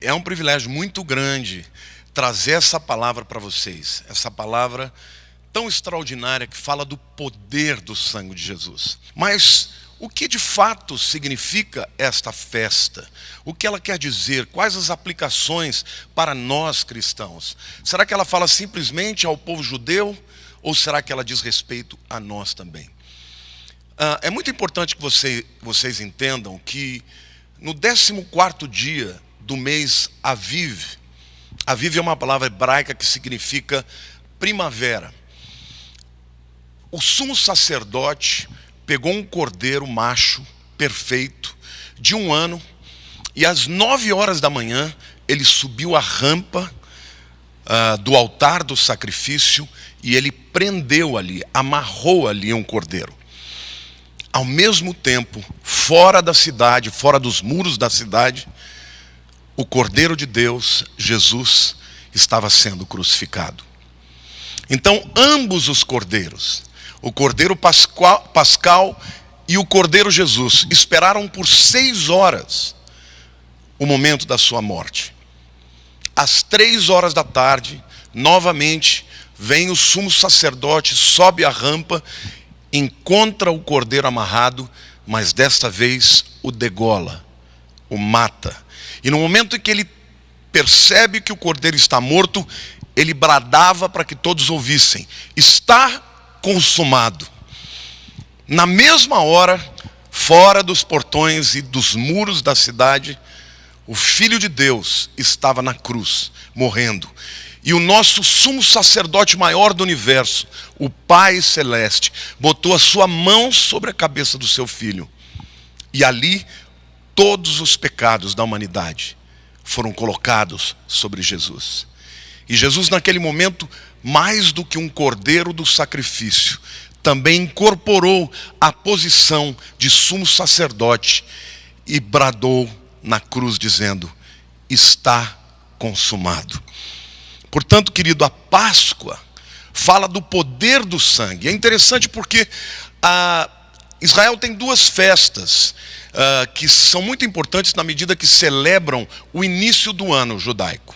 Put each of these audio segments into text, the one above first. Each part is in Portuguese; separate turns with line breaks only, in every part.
É um privilégio muito grande trazer essa palavra para vocês. Essa palavra tão extraordinária que fala do poder do sangue de Jesus. Mas o que de fato significa esta festa? O que ela quer dizer? Quais as aplicações para nós cristãos? Será que ela fala simplesmente ao povo judeu? Ou será que ela diz respeito a nós também? É muito importante que vocês entendam que no 14º dia do mês Aviv. Aviv é uma palavra hebraica que significa primavera. O sumo sacerdote pegou um cordeiro macho, perfeito, de 1 ano, e às 9 horas da manhã, ele subiu a rampa do altar do sacrifício e ele prendeu ali, amarrou ali um cordeiro. Ao mesmo tempo, fora da cidade, fora dos muros da cidade, o Cordeiro de Deus, Jesus, estava sendo crucificado. Então, ambos os cordeiros, o Cordeiro Pascal e o Cordeiro Jesus, esperaram por 6 horas o momento da sua morte. Às 3 horas da tarde, novamente, vem o sumo sacerdote, sobe a rampa, encontra o cordeiro amarrado, mas desta vez o degola, o mata. E no momento em que ele percebe que o cordeiro está morto, ele bradava para que todos ouvissem: está consumado. Na mesma hora, fora dos portões e dos muros da cidade, o Filho de Deus estava na cruz, morrendo. E o nosso sumo sacerdote maior do universo, o Pai Celeste, botou a sua mão sobre a cabeça do seu filho. E ali, todos os pecados da humanidade foram colocados sobre Jesus. E Jesus, naquele momento, mais do que um cordeiro do sacrifício, também incorporou a posição de sumo sacerdote e bradou na cruz dizendo: está consumado. Portanto, querido, a Páscoa fala do poder do sangue. É interessante porque Israel tem 2 festas que são muito importantes na medida que celebram o início do ano judaico.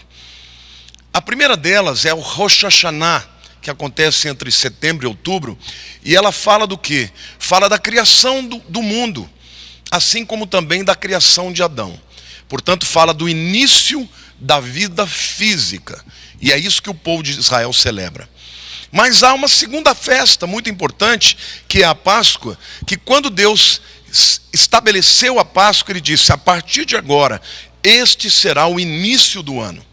A primeira delas é o Rosh Hashanah, que acontece entre setembro e outubro, e ela fala do quê? Fala da criação do mundo, assim como também da criação de Adão. Portanto, fala do início da vida física, e é isso que o povo de Israel celebra. Mas há uma segunda festa muito importante, que é a Páscoa, que quando Deus estabeleceu a Páscoa, ele disse: a partir de agora, este será o início do ano.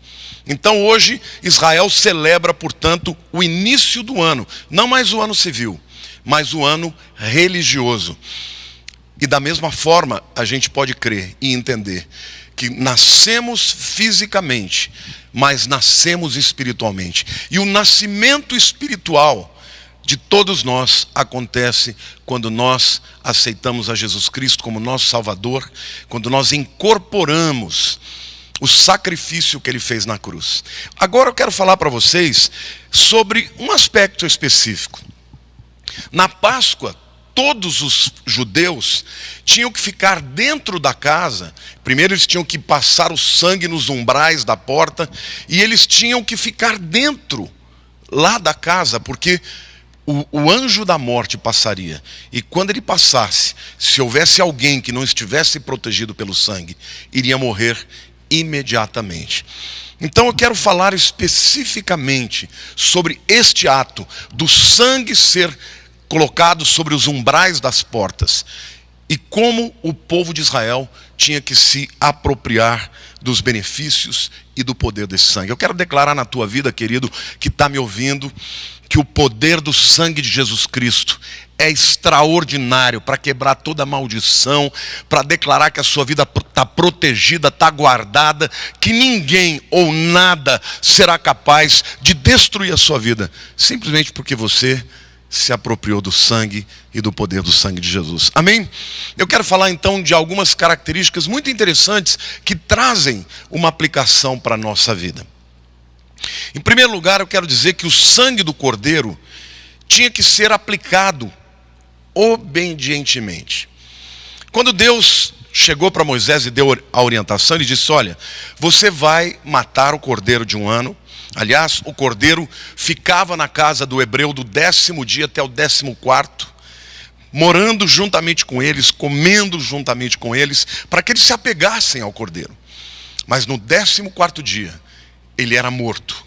Então hoje Israel celebra, portanto, o início do ano, não mais o ano civil, mas o ano religioso. E da mesma forma a gente pode crer e entender que nascemos fisicamente, mas nascemos espiritualmente. E o nascimento espiritual de todos nós acontece quando nós aceitamos a Jesus Cristo como nosso Salvador, quando nós incorporamos o sacrifício que ele fez na cruz. Agora eu quero falar para vocês sobre um aspecto específico. Na Páscoa, todos os judeus tinham que ficar dentro da casa. Primeiro eles tinham que passar o sangue nos umbrais da porta, e eles tinham que ficar dentro, lá da casa, porque o anjo da morte passaria. E quando ele passasse, se houvesse alguém que não estivesse protegido pelo sangue, iria morrer imediatamente. Então eu quero falar especificamente sobre este ato do sangue ser colocado sobre os umbrais das portas, e como o povo de Israel tinha que se apropriar dos benefícios e do poder desse sangue. Eu quero declarar na tua vida, querido, que está me ouvindo, que o poder do sangue de Jesus Cristo é extraordinário para quebrar toda maldição, para declarar que a sua vida está protegida, está guardada, que ninguém ou nada será capaz de destruir a sua vida, simplesmente porque você se apropriou do sangue e do poder do sangue de Jesus. Amém? Eu quero falar então de algumas características muito interessantes que trazem uma aplicação para a nossa vida. Em primeiro lugar, eu quero dizer que o sangue do cordeiro tinha que ser aplicado obedientemente. Quando Deus chegou para Moisés e deu a orientação. Ele disse: olha, você vai matar o cordeiro de um ano. Aliás, o cordeiro ficava na casa do hebreu do 10º dia até o 14º, morando juntamente com eles, comendo juntamente com eles, para que eles se apegassem ao cordeiro. Mas no 14º dia, ele era morto.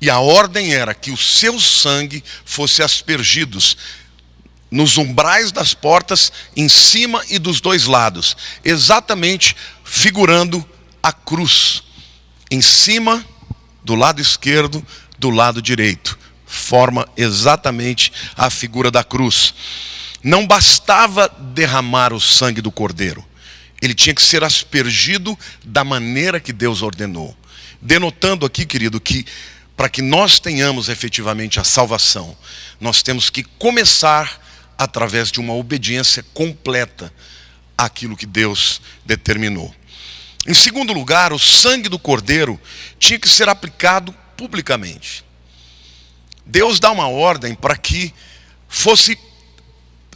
E a ordem era que o seu sangue fosse aspergido nos umbrais das portas, em cima e dos dois lados, exatamente figurando a cruz, em cima do lado esquerdo, do lado direito, forma exatamente a figura da cruz. Não bastava derramar o sangue do cordeiro, ele tinha que ser aspergido da maneira que Deus ordenou. Denotando aqui, querido, que para que nós tenhamos efetivamente a salvação, nós temos que começar através de uma obediência completa àquilo que Deus determinou. Em segundo lugar, o sangue do cordeiro tinha que ser aplicado publicamente. Deus dá uma ordem para que fosse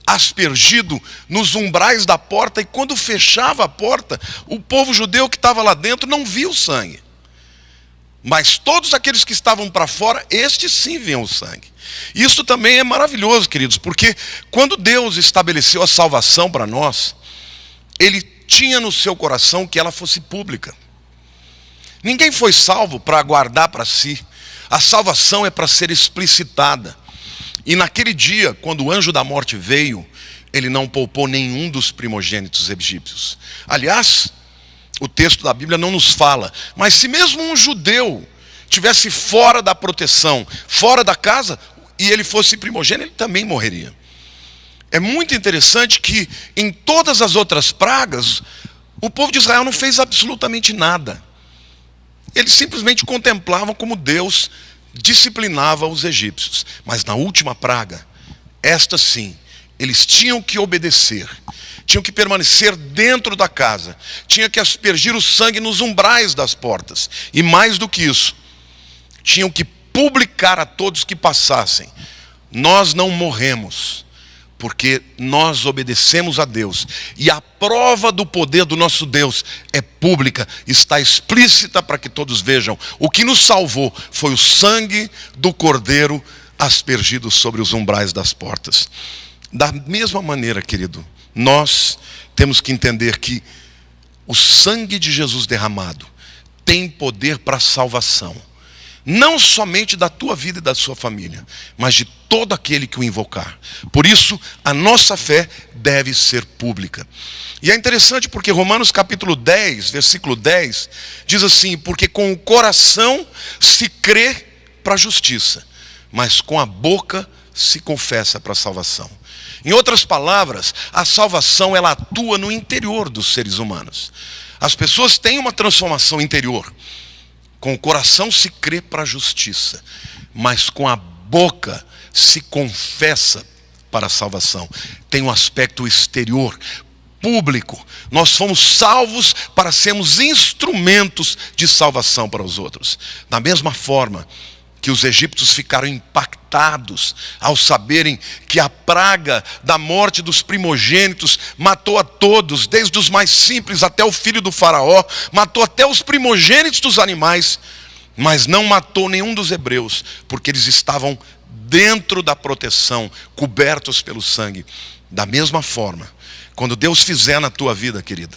aspergido nos umbrais da porta, e quando fechava a porta, o povo judeu que estava lá dentro não via o sangue. Mas todos aqueles que estavam para fora, estes sim viam o sangue. Isso também é maravilhoso, queridos, porque quando Deus estabeleceu a salvação para nós, Ele tinha no seu coração que ela fosse pública. Ninguém foi salvo para guardar para si. A salvação é para ser explicitada. E naquele dia, quando o anjo da morte veio, ele não poupou nenhum dos primogênitos egípcios. Aliás, o texto da Bíblia não nos fala, mas se mesmo um judeu tivesse fora da proteção, fora da casa, e ele fosse primogênito, ele também morreria. É muito interessante que em todas as outras pragas, o povo de Israel não fez absolutamente nada. Eles simplesmente contemplavam como Deus disciplinava os egípcios. Mas na última praga, esta sim, eles tinham que obedecer. Tinham que permanecer dentro da casa. Tinham que aspergir o sangue nos umbrais das portas. E mais do que isso, tinham que publicar a todos que passassem: nós não morremos, porque nós obedecemos a Deus. E a prova do poder do nosso Deus é pública, está explícita para que todos vejam. O que nos salvou foi o sangue do cordeiro aspergido sobre os umbrais das portas. Da mesma maneira, querido, nós temos que entender que o sangue de Jesus derramado tem poder para a salvação. Não somente da tua vida e da sua família, mas de todo aquele que o invocar. Por isso, a nossa fé deve ser pública. E é interessante porque Romanos capítulo 10, versículo 10, diz assim: porque com o coração se crê para a justiça, mas com a boca se confessa para a salvação. Em outras palavras, a salvação ela atua no interior dos seres humanos. As pessoas têm uma transformação interior. Com o coração se crê para a justiça, mas com a boca se confessa para a salvação. Tem um aspecto exterior, público. Nós fomos salvos para sermos instrumentos de salvação para os outros. Da mesma forma que os egípcios ficaram impactados ao saberem que a praga da morte dos primogênitos matou a todos, desde os mais simples até o filho do faraó, matou até os primogênitos dos animais, mas não matou nenhum dos hebreus, porque eles estavam dentro da proteção, cobertos pelo sangue. Da mesma forma, quando Deus fizer na tua vida, querida,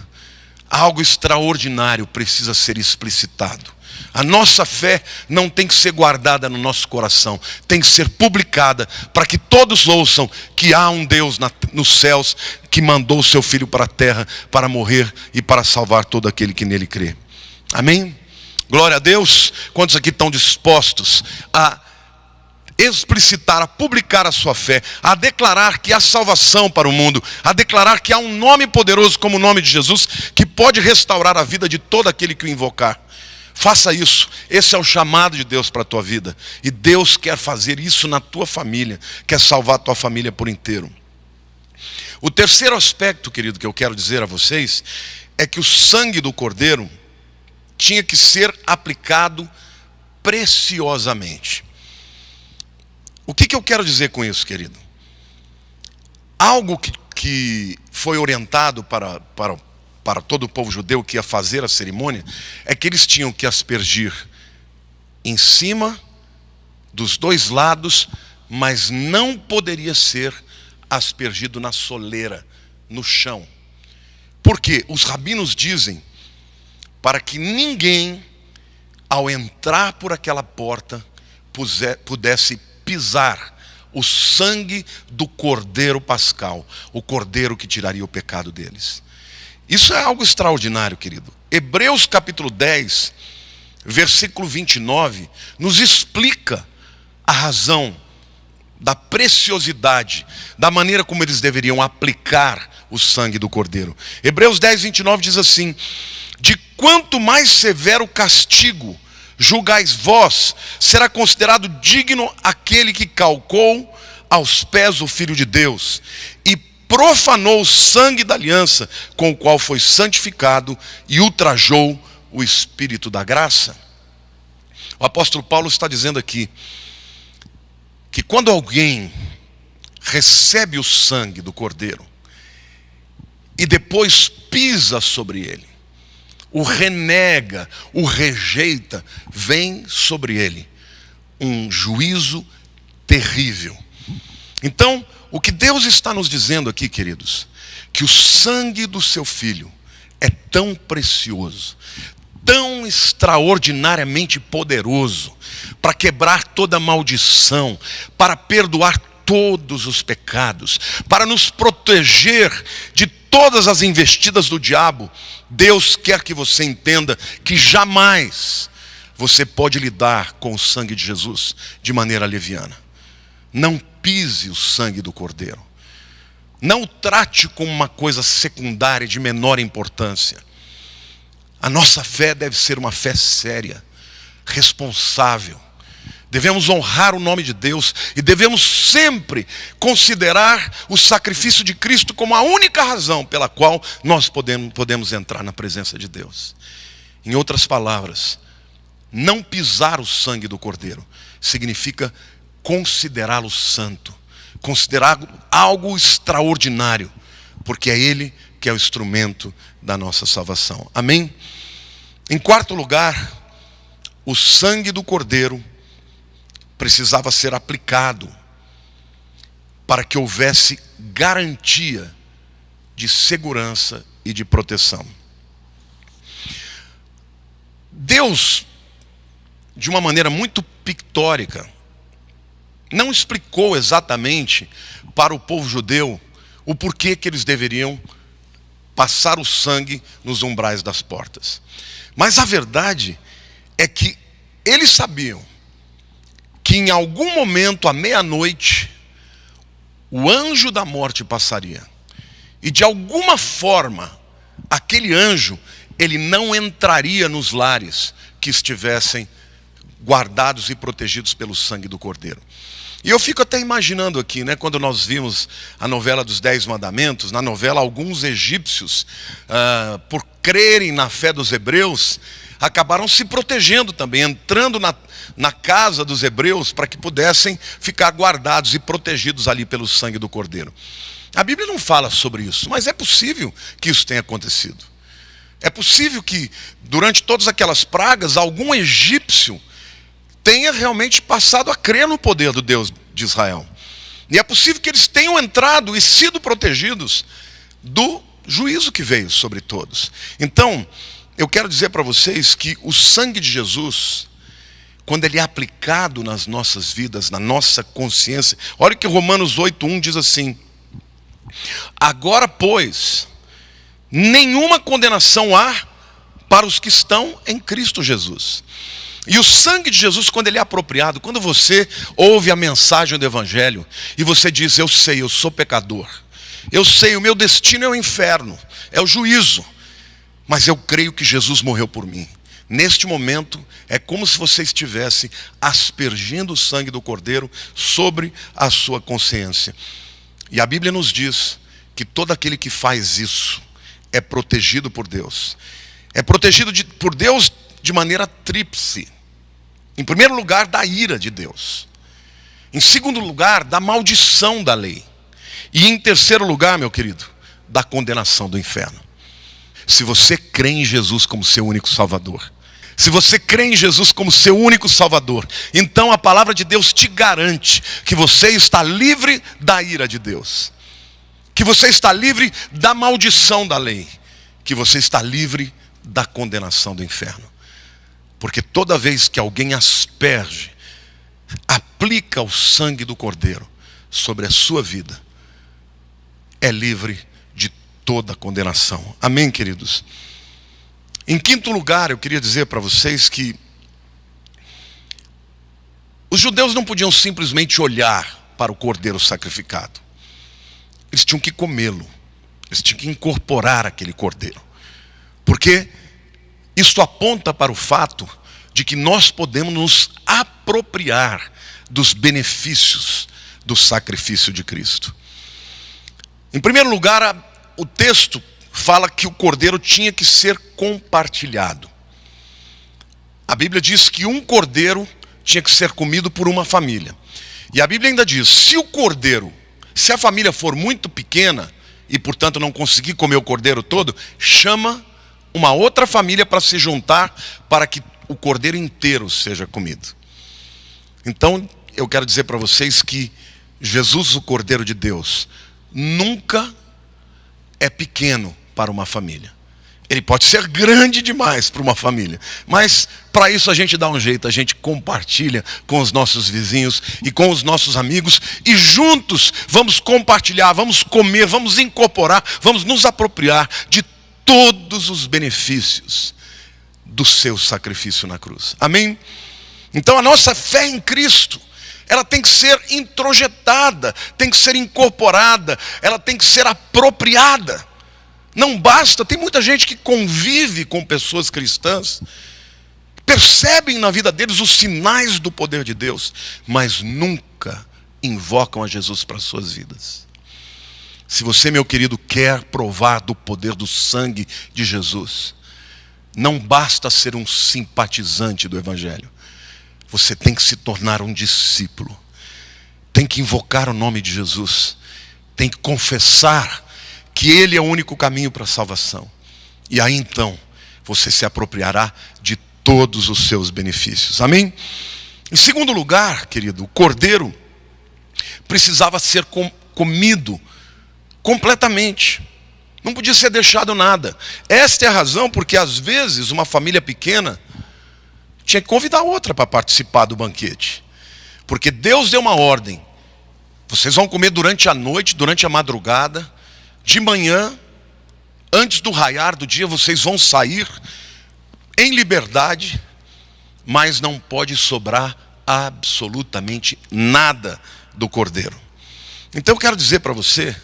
algo extraordinário precisa ser explicitado. A nossa fé não tem que ser guardada no nosso coração, tem que ser publicada, para que todos ouçam que há um Deus nos céus que mandou o seu Filho para a terra para morrer e para salvar todo aquele que nele crê. Amém? Glória a Deus. Quantos aqui estão dispostos a explicitar, a publicar a sua fé, a declarar que há salvação para o mundo, a declarar que há um nome poderoso como o nome de Jesus, que pode restaurar a vida de todo aquele que o invocar? Faça isso. Esse é o chamado de Deus para a tua vida. E Deus quer fazer isso na tua família. Quer salvar a tua família por inteiro. O terceiro aspecto, querido, que eu quero dizer a vocês, é que o sangue do cordeiro tinha que ser aplicado preciosamente. O que eu quero dizer com isso, querido? Algo que foi orientado para para todo o povo judeu que ia fazer a cerimônia, é que eles tinham que aspergir em cima, dos dois lados, mas não poderia ser aspergido na soleira, no chão. Por quê? Os rabinos dizem para que ninguém, ao entrar por aquela porta, pudesse pisar o sangue do cordeiro pascal, o cordeiro que tiraria o pecado deles. Isso é algo extraordinário, querido. Hebreus capítulo 10, versículo 29, nos explica a razão da preciosidade, da maneira como eles deveriam aplicar o sangue do cordeiro. Hebreus 10, 29 diz assim: de quanto mais severo castigo julgais vós, será considerado digno aquele que calcou aos pés o Filho de Deus e profanou o sangue da aliança com o qual foi santificado e ultrajou o Espírito da graça. O apóstolo Paulo está dizendo aqui que quando alguém recebe o sangue do cordeiro e depois pisa sobre ele, o renega, o rejeita, vem sobre ele um juízo terrível. Então, o que Deus está nos dizendo aqui, queridos, que o sangue do seu Filho é tão precioso, tão extraordinariamente poderoso, para quebrar toda maldição, para perdoar todos os pecados, para nos proteger de todas as investidas do diabo. Deus quer que você entenda que jamais você pode lidar com o sangue de Jesus de maneira leviana. Não pise o sangue do cordeiro. Não o trate como uma coisa secundária de menor importância. A nossa fé deve ser uma fé séria, responsável. Devemos honrar o nome de Deus e devemos sempre considerar o sacrifício de Cristo como a única razão pela qual nós podemos entrar na presença de Deus. Em outras palavras, não pisar o sangue do cordeiro significa considerá-lo santo, considerá-lo algo extraordinário, porque é Ele que é o instrumento da nossa salvação. Amém? Em quarto lugar, o sangue do cordeiro precisava ser aplicado para que houvesse garantia de segurança e de proteção. Deus, de uma maneira muito pictórica, não explicou exatamente para o povo judeu o porquê que eles deveriam passar o sangue nos umbrais das portas. Mas a verdade é que eles sabiam que em algum momento, à meia-noite, o anjo da morte passaria. E de alguma forma, aquele anjo, ele não entraria nos lares que estivessem guardados e protegidos pelo sangue do cordeiro. E eu fico até imaginando aqui, quando nós vimos a novela dos 10 Mandamentos, na novela alguns egípcios, por crerem na fé dos hebreus, acabaram se protegendo também, entrando na casa dos hebreus para que pudessem ficar guardados e protegidos ali pelo sangue do cordeiro. A Bíblia não fala sobre isso, mas é possível que isso tenha acontecido. É possível que durante todas aquelas pragas, algum egípcio tenha realmente passado a crer no poder do Deus de Israel. E é possível que eles tenham entrado e sido protegidos do juízo que veio sobre todos. Então, eu quero dizer para vocês que o sangue de Jesus, quando ele é aplicado nas nossas vidas, na nossa consciência, olha o que Romanos 8:1 diz assim: agora, pois, nenhuma condenação há para os que estão em Cristo Jesus. E o sangue de Jesus, quando ele é apropriado, quando você ouve a mensagem do Evangelho e você diz: eu sei, eu sou pecador, eu sei, o meu destino é o inferno, é o juízo, mas eu creio que Jesus morreu por mim. Neste momento, é como se você estivesse aspergindo o sangue do Cordeiro sobre a sua consciência. E a Bíblia nos diz que todo aquele que faz isso é protegido por Deus. É protegido por Deus de maneira tríplice. Em primeiro lugar, da ira de Deus. Em segundo lugar, da maldição da lei. E em terceiro lugar, meu querido, da condenação do inferno. se você crê em Jesus como seu único Salvador. Se você crê em Jesus como seu único Salvador, então a palavra de Deus te garante que você está livre da ira de Deus, que você está livre da maldição da lei, que você está livre da condenação do inferno. Porque toda vez que alguém asperge, aplica o sangue do Cordeiro sobre a sua vida, é livre de toda condenação. Amém, queridos? Em quinto lugar, eu queria dizer para vocês que os judeus não podiam simplesmente olhar para o cordeiro sacrificado. Eles tinham que comê-lo. Eles tinham que incorporar aquele cordeiro. Porque isso aponta para o fato de que nós podemos nos apropriar dos benefícios do sacrifício de Cristo. Em primeiro lugar, o texto fala que o cordeiro tinha que ser compartilhado. A Bíblia diz que um cordeiro tinha que ser comido por uma família. E a Bíblia ainda diz, se a família for muito pequena e portanto não conseguir comer o cordeiro todo, chama uma outra família para se juntar para que o cordeiro inteiro seja comido. Então eu quero dizer para vocês que Jesus, o Cordeiro de Deus, nunca é pequeno para uma família. Ele pode ser grande demais para uma família, mas para isso a gente dá um jeito, a gente compartilha com os nossos vizinhos e com os nossos amigos, e juntos vamos compartilhar, vamos comer, vamos incorporar, vamos nos apropriar de todos os benefícios do seu sacrifício na cruz. Amém? Então a nossa fé em Cristo, ela tem que ser introjetada, tem que ser incorporada, ela tem que ser apropriada. Não basta, tem muita gente que convive com pessoas cristãs, percebem na vida deles os sinais do poder de Deus, mas nunca invocam a Jesus para as suas vidas. Se você, meu querido, quer provar do poder do sangue de Jesus, não basta ser um simpatizante do Evangelho. Você tem que se tornar um discípulo. Tem que invocar o nome de Jesus. Tem que confessar que Ele é o único caminho para a salvação. E aí então, você se apropriará de todos os seus benefícios. Amém? Em segundo lugar, querido, o cordeiro precisava ser comido completamente. Não podia ser deixado nada. Esta é a razão porque às vezes uma família pequena tinha que convidar outra para participar do banquete. Porque Deus deu uma ordem. Vocês vão comer durante a noite, durante a madrugada. De manhã, antes do raiar do dia, vocês vão sair em liberdade. Mas não pode sobrar absolutamente nada do cordeiro. Então eu quero dizer para você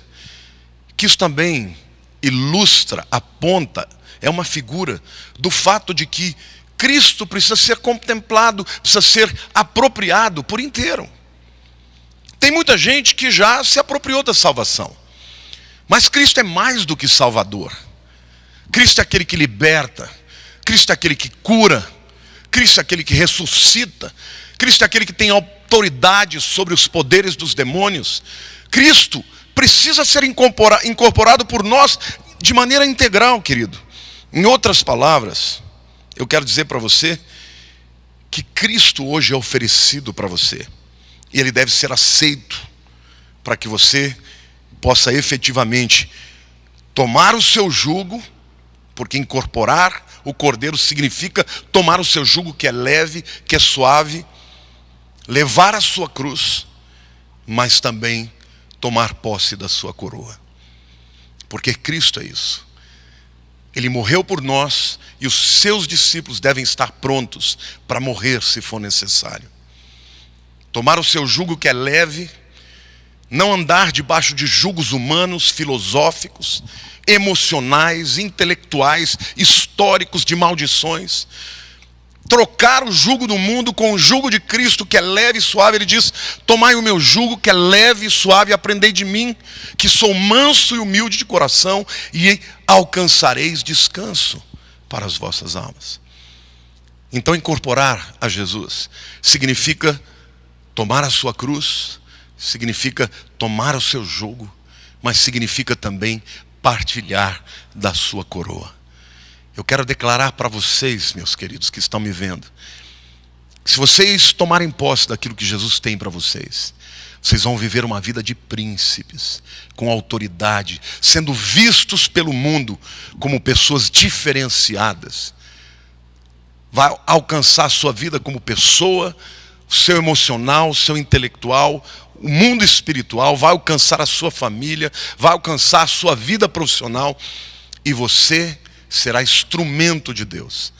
que isso também ilustra, aponta, é uma figura do fato de que Cristo precisa ser contemplado, precisa ser apropriado por inteiro. Tem muita gente que já se apropriou da salvação. Mas Cristo é mais do que Salvador. Cristo é aquele que liberta. Cristo é aquele que cura. Cristo é aquele que ressuscita. Cristo é aquele que tem autoridade sobre os poderes dos demônios. Cristo precisa ser incorporado por nós de maneira integral, querido. Em outras palavras, eu quero dizer para você que Cristo hoje é oferecido para você. E Ele deve ser aceito para que você possa efetivamente tomar o seu jugo, porque incorporar o cordeiro significa tomar o seu jugo que é leve, que é suave, levar a sua cruz, mas também tomar posse da sua coroa. Porque Cristo é isso. Ele morreu por nós e os seus discípulos devem estar prontos para morrer se for necessário. Tomar o seu jugo que é leve, não andar debaixo de jugos humanos, filosóficos, emocionais, intelectuais, históricos de maldições. Trocar o jugo do mundo com o jugo de Cristo que é leve e suave. Ele diz, tomai o meu jugo que é leve e suave, aprendei de mim, que sou manso e humilde de coração, e alcançareis descanso para as vossas almas. Então incorporar a Jesus significa tomar a sua cruz, significa tomar o seu jugo, mas significa também partilhar da sua coroa. Eu quero declarar para vocês, meus queridos que estão me vendo, que se vocês tomarem posse daquilo que Jesus tem para vocês, vocês vão viver uma vida de príncipes, com autoridade, sendo vistos pelo mundo como pessoas diferenciadas. Vai alcançar a sua vida como pessoa, o seu emocional, o seu intelectual, o mundo espiritual, vai alcançar a sua família, vai alcançar a sua vida profissional, e você será instrumento de Deus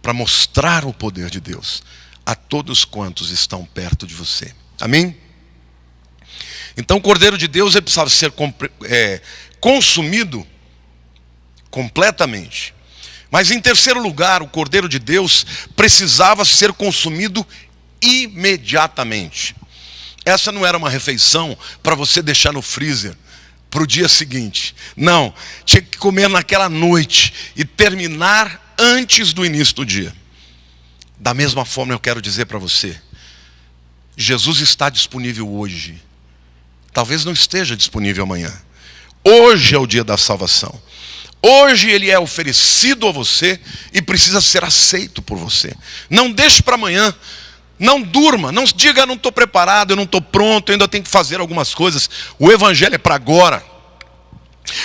para mostrar o poder de Deus a todos quantos estão perto de você. Amém? Então o Cordeiro de Deus precisava ser consumido completamente. Mas em terceiro lugar, o Cordeiro de Deus precisava ser consumido imediatamente. Essa não era uma refeição para você deixar no freezer para o dia seguinte. Não, tinha que comer naquela noite e terminar antes do início do dia. Da mesma forma eu quero dizer para você, Jesus está disponível hoje. Talvez não esteja disponível amanhã. Hoje é o dia da salvação. Hoje ele é oferecido a você e precisa ser aceito por você. Não deixe para amanhã. Não durma, não diga, não estou preparado, eu não estou pronto, eu ainda tenho que fazer algumas coisas. O evangelho é para agora.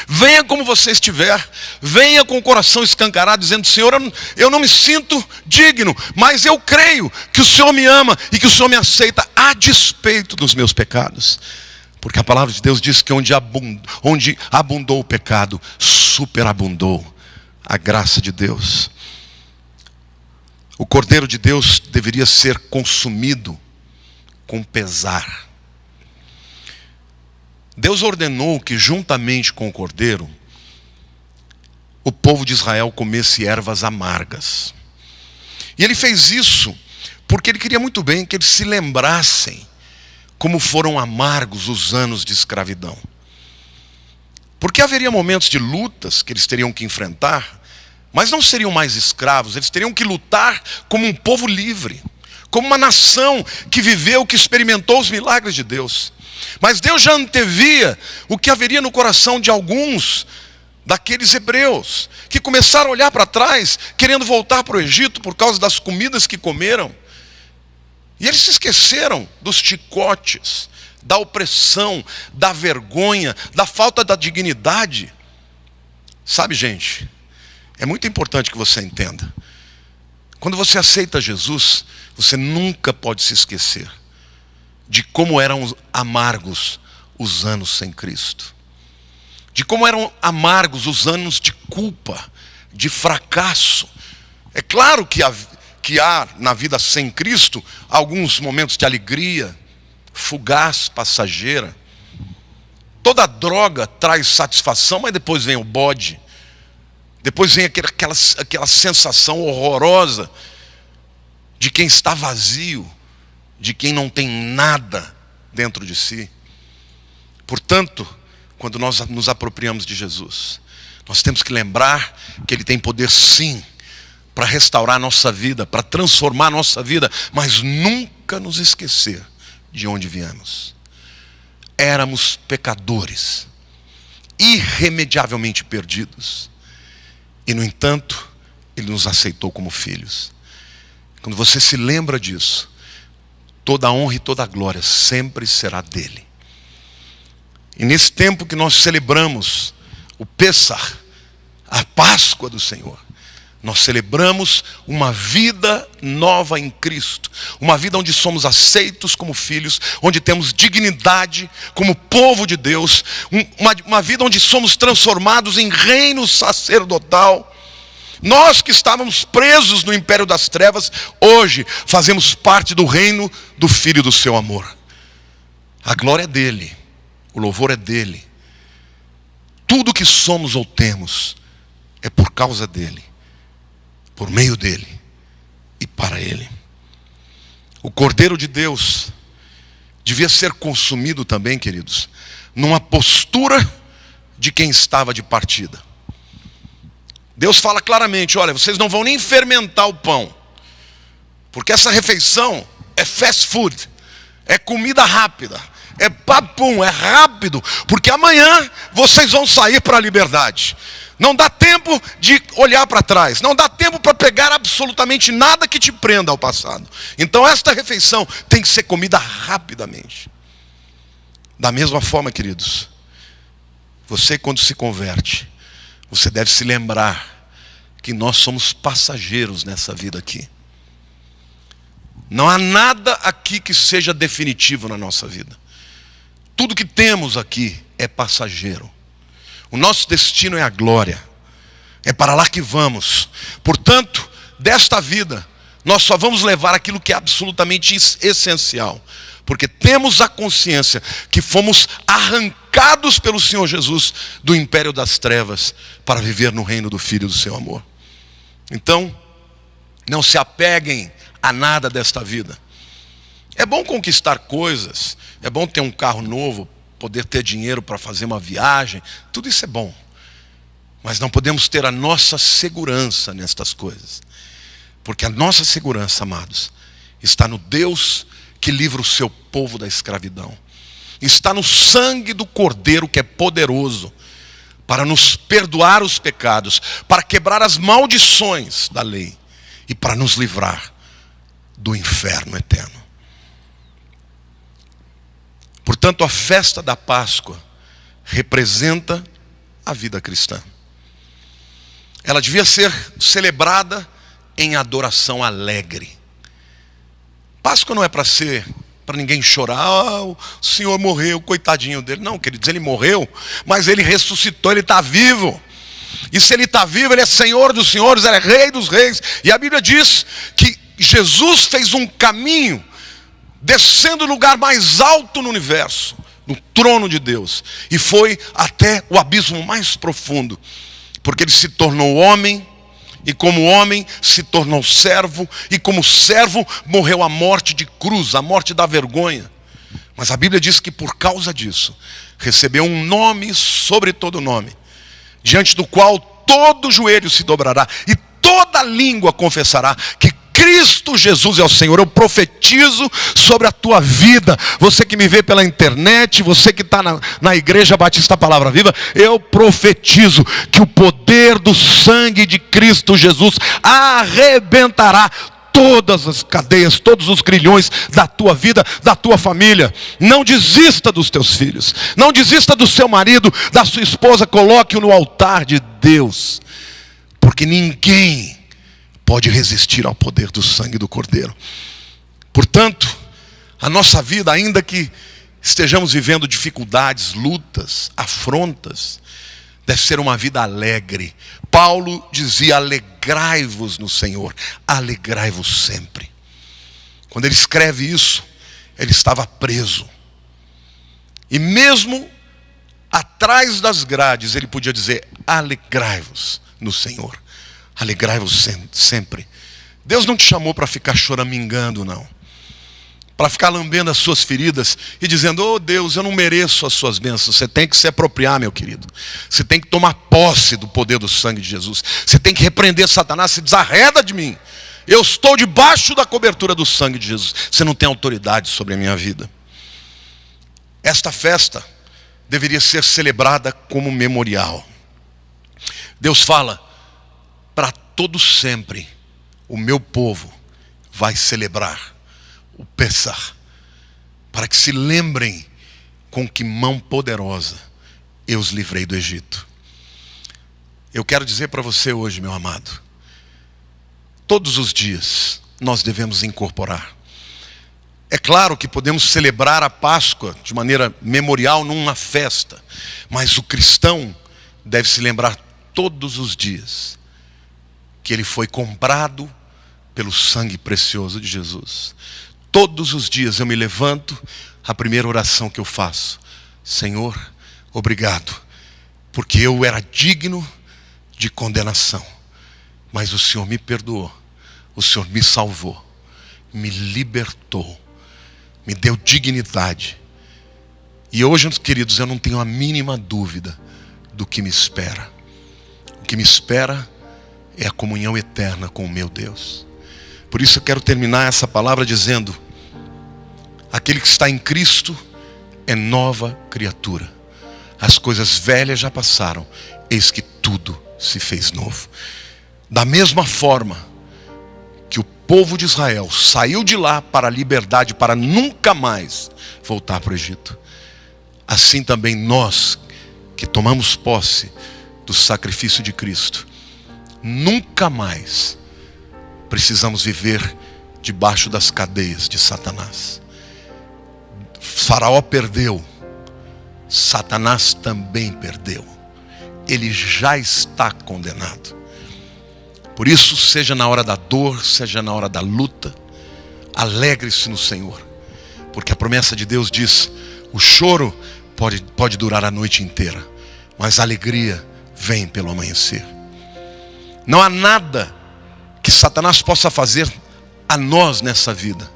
Venha como você estiver, venha com o coração escancarado, dizendo: Senhor, eu não me sinto digno, mas eu creio que o Senhor me ama e que o Senhor me aceita a despeito dos meus pecados. Porque a palavra de Deus diz que onde abundou o pecado, superabundou a graça de Deus. O Cordeiro de Deus deveria ser consumido com pesar. Deus ordenou que juntamente com o Cordeiro, o povo de Israel comesse ervas amargas. E ele fez isso porque ele queria muito bem que eles se lembrassem como foram amargos os anos de escravidão. Porque haveria momentos de lutas que eles teriam que enfrentar, mas não seriam mais escravos, eles teriam que lutar como um povo livre, como uma nação que viveu, que experimentou os milagres de Deus. Mas Deus já antevia o que haveria no coração de alguns daqueles hebreus, que começaram a olhar para trás, querendo voltar para o Egito por causa das comidas que comeram. E eles se esqueceram dos chicotes, da opressão, da vergonha, da falta da dignidade. Sabe, gente, é muito importante que você entenda. Quando você aceita Jesus, você nunca pode se esquecer de como eram amargos os anos sem Cristo. De como eram amargos os anos de culpa, de fracasso. É claro que há na vida sem Cristo alguns momentos de alegria, fugaz, passageira. Toda droga traz satisfação, mas depois vem o bode. Depois vem aquela sensação horrorosa de quem está vazio, de quem não tem nada dentro de si. Portanto, quando nós nos apropriamos de Jesus, nós temos que lembrar que Ele tem poder sim, para restaurar a nossa vida, para transformar a nossa vida, mas nunca nos esquecer de onde viemos. Éramos pecadores, irremediavelmente perdidos. E, no entanto, Ele nos aceitou como filhos. Quando você se lembra disso, toda a honra e toda a glória sempre será dEle. E nesse tempo que nós celebramos o Pêssar, a Páscoa do Senhor, nós celebramos uma vida nova em Cristo. Uma vida onde somos aceitos como filhos, onde temos dignidade como povo de Deus. Uma vida onde somos transformados em reino sacerdotal. Nós que estávamos presos no império das trevas, hoje fazemos parte do reino do Filho do seu amor. A glória é dele, o louvor é dele. Tudo que somos ou temos é por causa dele, por meio dele e para ele. O Cordeiro de Deus devia ser consumido também, queridos, numa postura de quem estava de partida. Deus fala claramente: olha, vocês não vão nem fermentar o pão, porque essa refeição é fast food, é comida rápida, é papum, é rápido, porque amanhã vocês vão sair para a liberdade. Não dá tempo de olhar para trás. Não dá tempo para pegar absolutamente nada que te prenda ao passado. Então esta refeição tem que ser comida rapidamente. Da mesma forma, queridos, você quando se converte, você deve se lembrar que nós somos passageiros nessa vida aqui. Não há nada aqui que seja definitivo na nossa vida. Tudo que temos aqui é passageiro. O nosso destino é a glória. É para lá que vamos. Portanto, desta vida, nós só vamos levar aquilo que é absolutamente essencial. Porque temos a consciência que fomos arrancados pelo Senhor Jesus do império das trevas para viver no reino do Filho do seu amor. Então, não se apeguem a nada desta vida. É bom conquistar coisas, é bom ter um carro novo, poder ter dinheiro para fazer uma viagem, tudo isso é bom. Mas não podemos ter a nossa segurança nestas coisas. Porque a nossa segurança, amados, está no Deus que livra o seu povo da escravidão. Está no sangue do Cordeiro, que é poderoso para nos perdoar os pecados, para quebrar as maldições da lei e para nos livrar do inferno eterno. Portanto, a festa da Páscoa representa a vida cristã. Ela devia ser celebrada em adoração alegre. Páscoa não é para ninguém chorar, o Senhor morreu, coitadinho dele. Não, queridos, ele morreu, mas ele ressuscitou, ele está vivo. E se ele está vivo, ele é Senhor dos senhores, ele é Rei dos reis. E a Bíblia diz que Jesus fez um caminho, descendo no lugar mais alto no universo, no trono de Deus, e foi até o abismo mais profundo, porque ele se tornou homem, e como homem se tornou servo, e como servo morreu a morte de cruz, a morte da vergonha. Mas a Bíblia diz que por causa disso, recebeu um nome sobre todo nome, diante do qual todo joelho se dobrará, e toda língua confessará que Cristo Jesus é o Senhor. Eu profetizo sobre a tua vida. Você que me vê pela internet, você que está na Igreja Batista Palavra Viva, eu profetizo que o poder do sangue de Cristo Jesus arrebentará todas as cadeias, todos os grilhões da tua vida, da tua família. Não desista dos teus filhos. Não desista do seu marido, da sua esposa. Coloque-o no altar de Deus. Porque ninguém pode resistir ao poder do sangue do Cordeiro. Portanto, a nossa vida, ainda que estejamos vivendo dificuldades, lutas, afrontas, deve ser uma vida alegre. Paulo dizia: alegrai-vos no Senhor, alegrai-vos sempre. Quando ele escreve isso, ele estava preso. E mesmo atrás das grades, ele podia dizer: alegrai-vos no Senhor. Alegrai-vos sempre. Deus não te chamou para ficar choramingando, não. Para ficar lambendo as suas feridas e dizendo: oh Deus, eu não mereço as suas bênçãos. Você tem que se apropriar, meu querido. Você tem que tomar posse do poder do sangue de Jesus. Você tem que repreender Satanás. Se desarreda de mim. Eu estou debaixo da cobertura do sangue de Jesus. Você não tem autoridade sobre a minha vida. Esta festa deveria ser celebrada como memorial. Deus fala: para todo sempre o meu povo vai celebrar o Pessah, para que se lembrem com que mão poderosa eu os livrei do Egito. Eu quero dizer para você hoje, meu amado, todos os dias nós devemos incorporar. É claro que podemos celebrar a Páscoa de maneira memorial numa festa, mas o cristão deve se lembrar todos os dias que ele foi comprado pelo sangue precioso de Jesus. Todos os dias eu me levanto, a primeira oração que eu faço: Senhor, obrigado, porque eu era digno de condenação, mas o Senhor me perdoou, o Senhor me salvou, me libertou, me deu dignidade. E hoje, queridos, eu não tenho a mínima dúvida do que me espera. O que me espera é a comunhão eterna com o meu Deus. Por isso eu quero terminar essa palavra dizendo: aquele que está em Cristo é nova criatura. As coisas velhas já passaram, eis que tudo se fez novo. Da mesma forma que o povo de Israel saiu de lá para a liberdade, para nunca mais voltar para o Egito, assim também nós, que tomamos posse do sacrifício de Cristo, nunca mais precisamos viver debaixo das cadeias de Satanás. Faraó perdeu, Satanás também perdeu. Ele já está condenado. Por isso, seja na hora da dor, seja na hora da luta, alegre-se no Senhor, porque a promessa de Deus diz: o choro pode durar a noite inteira, mas a alegria vem pelo amanhecer. Não há nada que Satanás possa fazer a nós nessa vida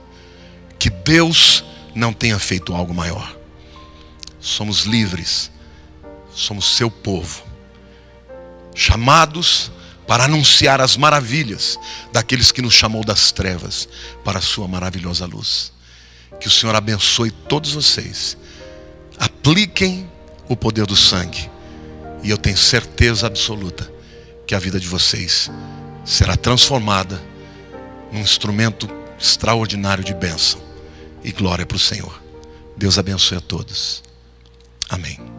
que Deus não tenha feito algo maior. Somos livres, somos seu povo, chamados para anunciar as maravilhas daqueles que nos chamou das trevas para a sua maravilhosa luz. Que o Senhor abençoe todos vocês. Apliquem o poder do sangue, e eu tenho certeza absoluta que a vida de vocês será transformada num instrumento extraordinário de bênção e glória para o Senhor. Deus abençoe a todos. Amém.